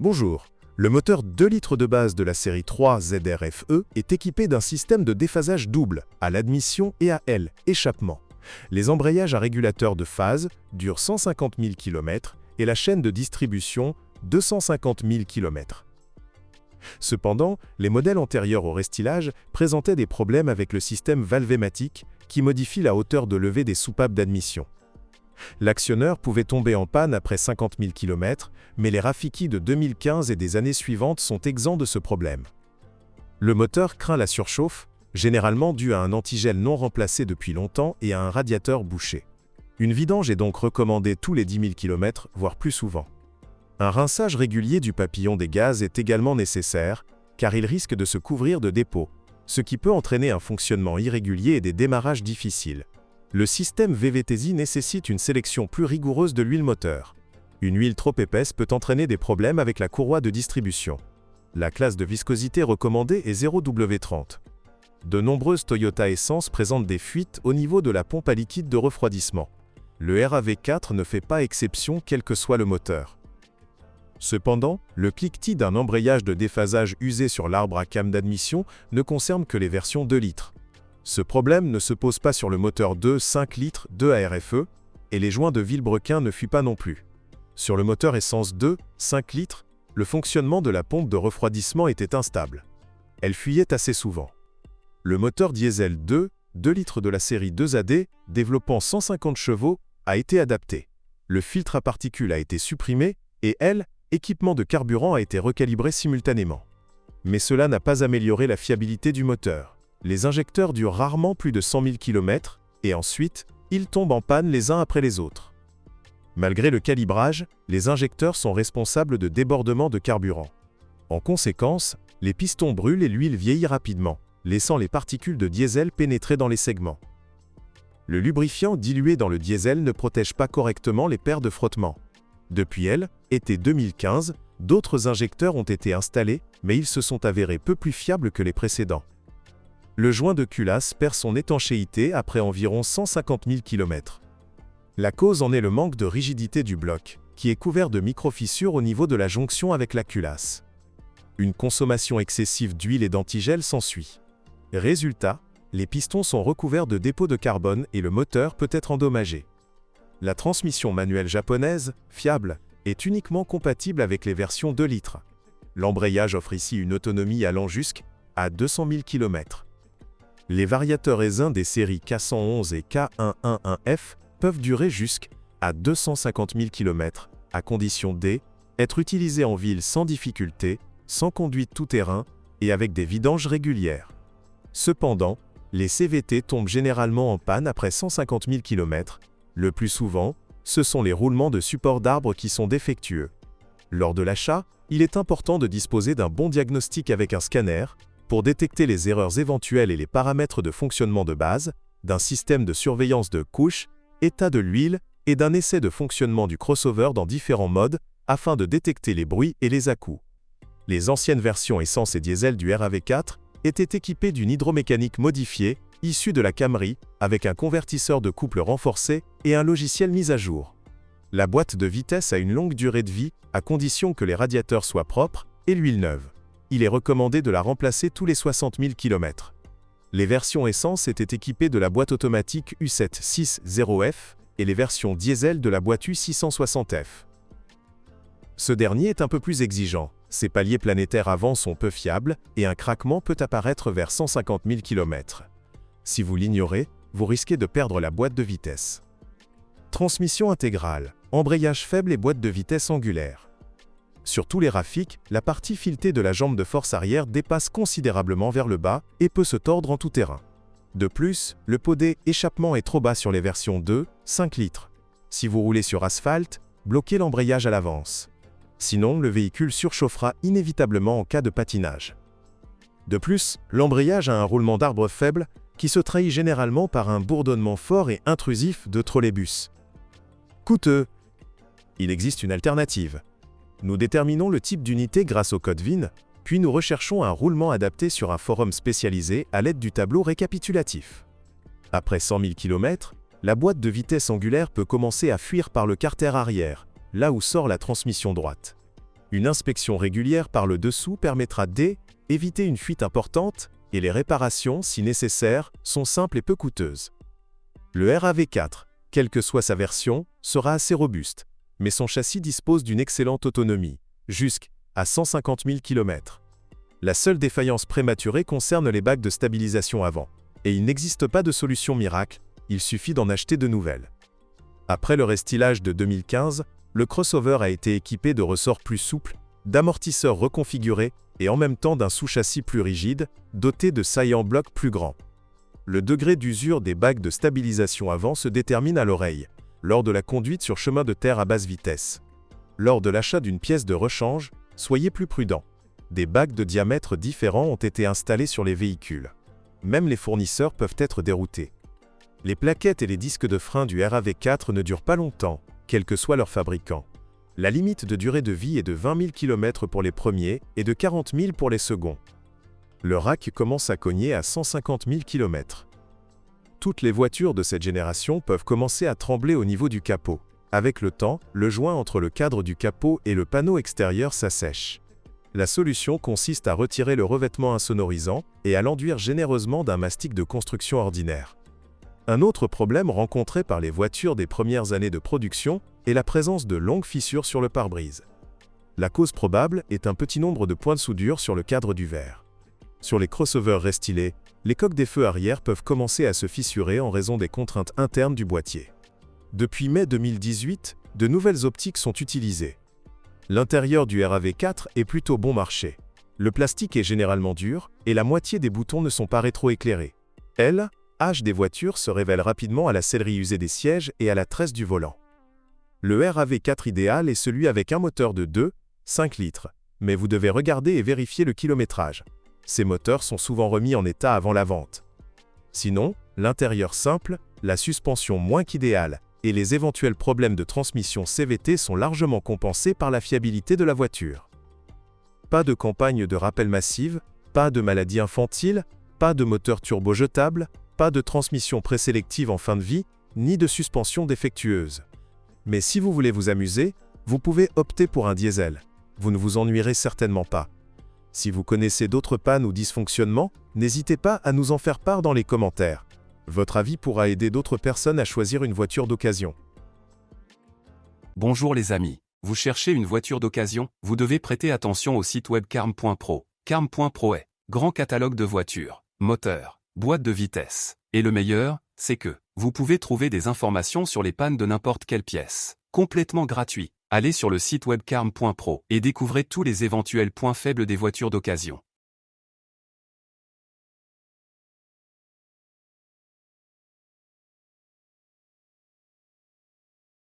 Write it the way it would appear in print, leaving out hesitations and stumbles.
Bonjour. Le moteur 2 litres de base de la série 3 ZRFE est équipé d'un système de déphasage double, à l'admission et à l'échappement. Les embrayages à régulateur de phase durent 150 000 km et la chaîne de distribution 250 000 km. Cependant, les modèles antérieurs au restylage présentaient des problèmes avec le système valvématique qui modifie la hauteur de levée des soupapes d'admission. L'actionneur pouvait tomber en panne après 50 000 km, mais les Rafiki de 2015 et des années suivantes sont exempts de ce problème. Le moteur craint la surchauffe, généralement due à un antigel non remplacé depuis longtemps et à un radiateur bouché. Une vidange est donc recommandée tous les 10 000 km, voire plus souvent. Un rinçage régulier du papillon des gaz est également nécessaire, car il risque de se couvrir de dépôts, ce qui peut entraîner un fonctionnement irrégulier et des démarrages difficiles. Le système VVTZ nécessite une sélection plus rigoureuse de l'huile moteur. Une huile trop épaisse peut entraîner des problèmes avec la courroie de distribution. La classe de viscosité recommandée est 0W30. De nombreuses Toyota Essence présentent des fuites au niveau de la pompe à liquide de refroidissement. Le RAV4 ne fait pas exception quel que soit le moteur. Cependant, le cliquetis d'un embrayage de déphasage usé sur l'arbre à cam d'admission ne concerne que les versions 2 litres. Ce problème ne se pose pas sur le moteur 2 5 litres 2 ARFE, et les joints de vilebrequin ne fuient pas non plus. Sur le moteur essence 2 5 litres, le fonctionnement de la pompe de refroidissement était instable. Elle fuyait assez souvent. Le moteur diesel 2 litres de la série 2AD, développant 150 chevaux, a été adapté. Le filtre à particules a été supprimé, et l'équipement de carburant a été recalibré simultanément. Mais cela n'a pas amélioré la fiabilité du moteur. Les injecteurs durent rarement plus de 100 000 km, et ensuite, ils tombent en panne les uns après les autres. Malgré le calibrage, les injecteurs sont responsables de débordements de carburant. En conséquence, les pistons brûlent et l'huile vieillit rapidement, laissant les particules de diesel pénétrer dans les segments. Le lubrifiant dilué dans le diesel ne protège pas correctement les paires de frottement. Depuis été 2015, d'autres injecteurs ont été installés, mais ils se sont avérés peu plus fiables que les précédents. Le joint de culasse perd son étanchéité après environ 150 000 km. La cause en est le manque de rigidité du bloc, qui est couvert de micro-fissures au niveau de la jonction avec la culasse. Une consommation excessive d'huile et d'antigel s'ensuit. Résultat, les pistons sont recouverts de dépôts de carbone et le moteur peut être endommagé. La transmission manuelle japonaise, fiable, est uniquement compatible avec les versions 2 litres. L'embrayage offre ici une autonomie allant jusqu'à 200 000 km. Les variateurs Aisin des séries K111 et K111F peuvent durer jusqu'à 250 000 km, à condition d'être utilisés en ville sans difficulté, sans conduite tout-terrain et avec des vidanges régulières. Cependant, les CVT tombent généralement en panne après 150 000 km. Le plus souvent, ce sont les roulements de support d'arbres qui sont défectueux. Lors de l'achat, il est important de disposer d'un bon diagnostic avec un scanner, pour détecter les erreurs éventuelles et les paramètres de fonctionnement de base, d'un système de surveillance de couche, état de l'huile et d'un essai de fonctionnement du crossover dans différents modes afin de détecter les bruits et les à-coups. Les anciennes versions essence et diesel du RAV4 étaient équipées d'une hydromécanique modifiée, issue de la Camry, avec un convertisseur de couple renforcé et un logiciel mis à jour. La boîte de vitesse a une longue durée de vie, à condition que les radiateurs soient propres et l'huile neuve. Il est recommandé de la remplacer tous les 60 000 km. Les versions essence étaient équipées de la boîte automatique U760F et les versions diesel de la boîte U660F. Ce dernier est un peu plus exigeant. Ses paliers planétaires avant sont peu fiables et un craquement peut apparaître vers 150 000 km. Si vous l'ignorez, vous risquez de perdre la boîte de vitesse. Transmission intégrale, embrayage faible et boîte de vitesse angulaire. Sur tous les Rafik, la partie filetée de la jambe de force arrière dépasse considérablement vers le bas et peut se tordre en tout terrain. De plus, le pot d'échappement est trop bas sur les versions 2 5 litres. Si vous roulez sur asphalte, bloquez l'embrayage à l'avance. Sinon, le véhicule surchauffera inévitablement en cas de patinage. De plus, l'embrayage a un roulement d'arbre faible qui se trahit généralement par un bourdonnement fort et intrusif de trolleybus. Coûteux. Il existe une alternative. Nous déterminons le type d'unité grâce au code VIN, puis nous recherchons un roulement adapté sur un forum spécialisé à l'aide du tableau récapitulatif. Après 100 000 km, la boîte de vitesse angulaire peut commencer à fuir par le carter arrière, là où sort la transmission droite. Une inspection régulière par le dessous permettra d'éviter une fuite importante et les réparations, si nécessaire, sont simples et peu coûteuses. Le RAV4, quelle que soit sa version, sera assez robuste, mais son châssis dispose d'une excellente autonomie, jusqu'à 150 000 km. La seule défaillance prématurée concerne les bagues de stabilisation avant, et il n'existe pas de solution miracle, il suffit d'en acheter de nouvelles. Après le restylage de 2015, le crossover a été équipé de ressorts plus souples, d'amortisseurs reconfigurés et en même temps d'un sous-châssis plus rigide, doté de saillants blocs plus grands. Le degré d'usure des bagues de stabilisation avant se détermine à l'oreille, lors de la conduite sur chemin de terre à basse vitesse. Lors de l'achat d'une pièce de rechange, soyez plus prudent. Des bagues de diamètre différents ont été installées sur les véhicules. Même les fournisseurs peuvent être déroutés. Les plaquettes et les disques de frein du RAV4 ne durent pas longtemps, quel que soit leur fabricant. La limite de durée de vie est de 20 000 km pour les premiers et de 40 000 pour les seconds. Le rack commence à cogner à 150 000 km. Toutes les voitures de cette génération peuvent commencer à trembler au niveau du capot. Avec le temps, le joint entre le cadre du capot et le panneau extérieur s'assèche. La solution consiste à retirer le revêtement insonorisant et à l'enduire généreusement d'un mastic de construction ordinaire. Un autre problème rencontré par les voitures des premières années de production est la présence de longues fissures sur le pare-brise. La cause probable est un petit nombre de points de soudure sur le cadre du verre. Sur les crossovers restylés, les coques des feux arrière peuvent commencer à se fissurer en raison des contraintes internes du boîtier. Depuis mai 2018, de nouvelles optiques sont utilisées. L'intérieur du RAV4 est plutôt bon marché. Le plastique est généralement dur et la moitié des boutons ne sont pas rétroéclairés. L'âge des voitures se révèle rapidement à la sellerie usée des sièges et à la tresse du volant. Le RAV4 idéal est celui avec un moteur de 2,5 litres, mais vous devez regarder et vérifier le kilométrage. Ces moteurs sont souvent remis en état avant la vente. Sinon, l'intérieur simple, la suspension moins qu'idéale et les éventuels problèmes de transmission CVT sont largement compensés par la fiabilité de la voiture. Pas de campagne de rappel massive, pas de maladie infantile, pas de moteur turbo-jetable, pas de transmission présélective en fin de vie, ni de suspension défectueuse. Mais si vous voulez vous amuser, vous pouvez opter pour un diesel. Vous ne vous ennuierez certainement pas. Si vous connaissez d'autres pannes ou dysfonctionnements, n'hésitez pas à nous en faire part dans les commentaires. Votre avis pourra aider d'autres personnes à choisir une voiture d'occasion. Bonjour les amis. Vous cherchez une voiture d'occasion? Vous devez prêter attention au site web carm.pro. Carm.pro est grand catalogue de voitures, moteurs, boîtes de vitesse. Et le meilleur, c'est que vous pouvez trouver des informations sur les pannes de n'importe quelle pièce. Complètement gratuit. Allez sur le site web carm.pro et découvrez tous les éventuels points faibles des voitures d'occasion.